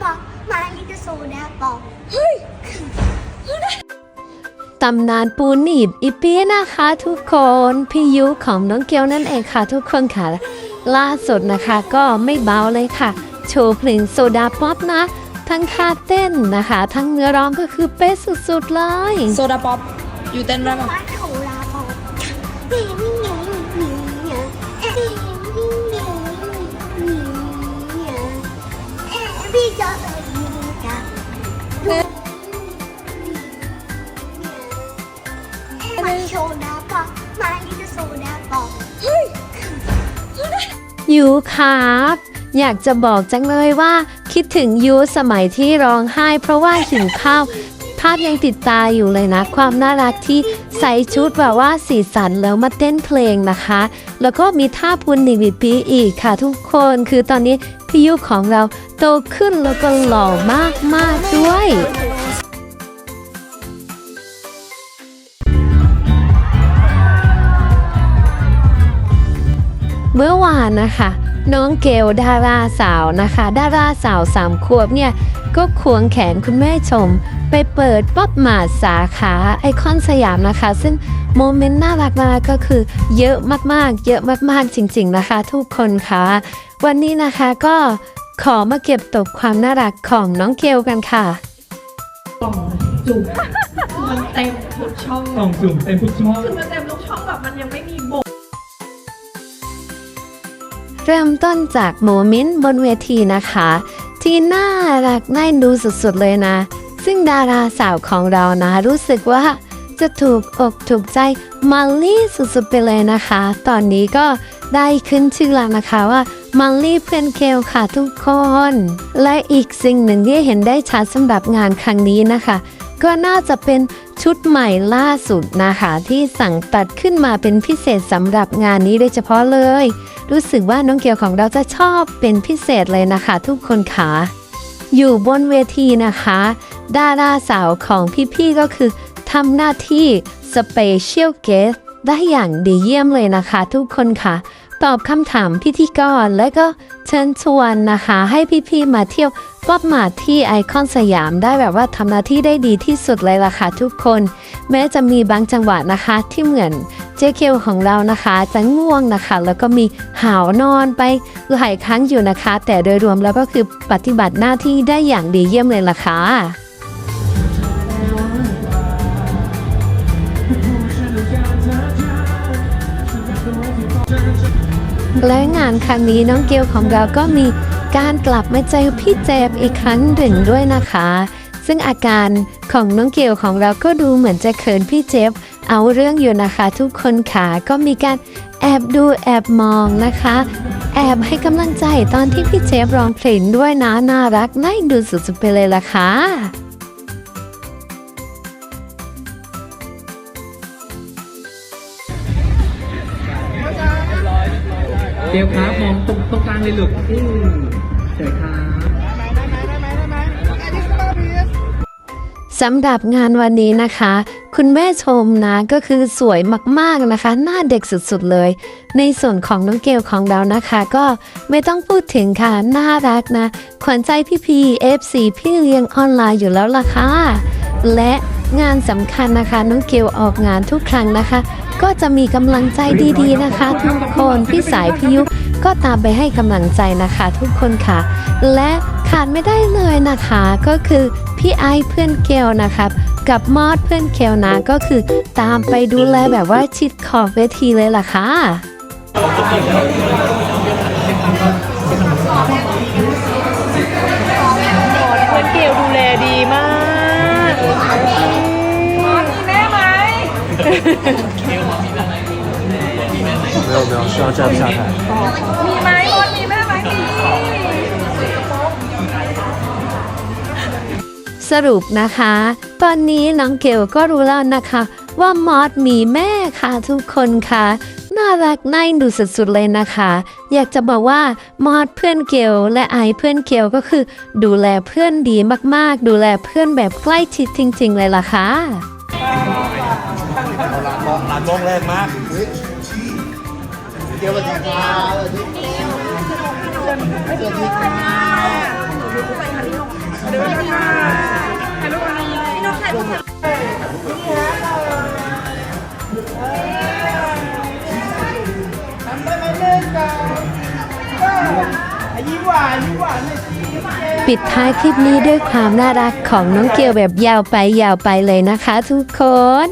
ป๊อปมาลิกโซดาป๊อป ตำนานปูหนีบอีปีนะคะทุกคนพี่ยุของน้องเกียวนั่นเองค่ะทุกคนค่ะล่าสุดนะคะก็ไม่เบาเลยค่ะโชว์เพลงโซดาป๊อปนะทั้งท่าเต้นนะคะทั้งเนื้อร้องก็คือเป๊ะสุดๆเลยโซดาป๊อปอยู่เต้นได้ไหม มาโซดาป๊อปนี่นี่นี่นี่เนี่ยนี่นี่นี่พี่จะไปดูกันมาโซดาป๊อปมาลิกโซดาป๊อป ยูครับอยากจะบอกจังเลยว่าคิดถึงยูสมัยที่ร้องไห้เพราะว่าหิวข้าวภาพยังติดตาอยู่เลยนะความน่ารักที่ใส่ชุดแบบว่าสีสันแล้วมาเต้นเพลงนะคะแล้วก็มีท่าพูนหนีบปีอีกค่ะทุกคนคือตอนนี้พี่ยูของเราโตขึ้นแล้วก็หล่อมากๆด้วย เมื่อวานนะคะน้องเกลดาราสาวนะคะดาราสาว3 ขวบเนี่ยก็ควงแขนคุณแม่ชมไปเปิดป๊อปมาร์ทสาขาไอคอนสยามนะคะซึ่งโมเมนต์น่ารักก็คือเยอะมากๆเยอะมากๆจริงๆนะคะทุกคนค่ะวันนี้นะคะก็ขอมาเก็บตกความน่ารักของน้องเกลกันค่ะ กล่องจุ่มมันเต็มทุกช่อง กล่องจุ่มเต็มทุกช่อง คือมันเต็มทุกช่องแบบมันยังไม่มีบท เริ่มต้นจากโมเมนต์บนเวทีนะคะที่น่ารักน่าดูสุดๆเลยนะซึ่งดาราสาวของเรานะรู้สึกว่าจะถูกอกถูกใจมัลลี่สุดๆไปเลยนะคะตอนนี้ก็ได้ขึ้นชื่อแล้วนะคะว่ามัลลี่เพื่อนเกลค่ะทุกคนและอีกสิ่งหนึ่งที่เห็นได้ชัดสำหรับงานครั้งนี้นะคะก็น่าจะเป็นชุดใหม่ล่าสุดนะคะที่สั่งตัดขึ้นมาเป็นพิเศษสำหรับงานนี้โดยเฉพาะเลยรู้สึกว่าน้องเกียวของเราจะชอบเป็นพิเศษเลยนะคะทุกคนค่ะอยู่บนเวทีนะคะดาราสาวของพี่ๆก็คือทำหน้าที่ Special Guest ได้อย่างดีเยี่ยมเลยนะคะทุกคนค่ะตอบคำถามพิธีกรและก็เชิญชวนนะคะให้พี่ๆมาเที่ยวป๊อปมาร์ทที่ไอคอนสยามได้แบบว่าทำหน้าที่ได้ดีที่สุดเลยล่ะค่ะทุกคนแม้จะมีบางจังหวะนะคะที่เหมือนเจเคลของเรานะคะจะง่วงนะคะแล้วก็มีหาวนอนไปหลายครั้งอยู่นะคะแต่โดยรวมแล้วก็คือปฏิบัติหน้าที่ได้อย่างดีเยี่ยมเลยล่ะค่ะและงานครั้งนี้น้องเกลของเราก็มีการกลับมาเจอพี่เจฟอีกครั้งหนึ่งด้วยนะคะซึ่งอาการของน้องเกลของเราก็ดูเหมือนจะเขินพี่เจฟเอาเรื่องอยู่นะคะทุกคนค่ะก็มีการแอบดูแอบมองนะคะแอบให้กำลังใจตอนที่พี่เจฟร้องเพลงด้วยนะน่ารักน่าดูสุดๆไปเลยล่ะค่ะเดี๋ยวครับมองตรงกลางเลยลูกเสร็จครับ สำหรับงานวันนี้นะคะคุณแม่ชมนะก็คือสวยมากๆนะคะหน้าเด็กสุดๆเลยในส่วนของน้องเกลของเรานะคะก็ไม่ต้องพูดถึงค่ะน่ารักนะขวัญใจพี่ๆ FC พี่เลี้ยงออนไลน์อยู่แล้วล่ะค่ะและงานสำคัญนะคะน้องเกลออกงานทุกครั้งนะคะก็จะมีกำลังใจดีๆนะคะทุกคนพี่สายพี่ยุก็ตามไปให้กำลังใจนะคะทุกคนค่ะและขาดไม่ได้เลยนะคะก็คือพี่ไอเพื่อนเกลนะคะกับมอดเพื่อนเกลนะก็คือตามไปดูแลแบบว่าชิดขอบเวทีเลยล่ะค่ะเพื่อนเกลดูแลดีมากมีแม่ไหม没有，需要摘不下台。มีไหมมดมีแม่ไหมมี สรุปนะคะตอนนี้น้องเกลก็รู้แล้วนะคะว่ามอสมีแม่ค่ะทุกคนค่ะน่ารักน่าดูสุดๆเลยนะคะอยากจะบอกว่ามอสเพื่อนเกลและไอเพื่อนเกลก็คือดูแลเพื่อนดีมากๆดูแลเพื่อนแบบใกล้ชิดจริงๆเลยล่ะค่ะ ร้านโมงแรกมากเกี่ยวกับที่สวัสดีค่ะ ปิดท้ายคลิปนี้ด้วยความน่ารักของน้องเกียวแบบยาวไปเลยนะคะทุกคน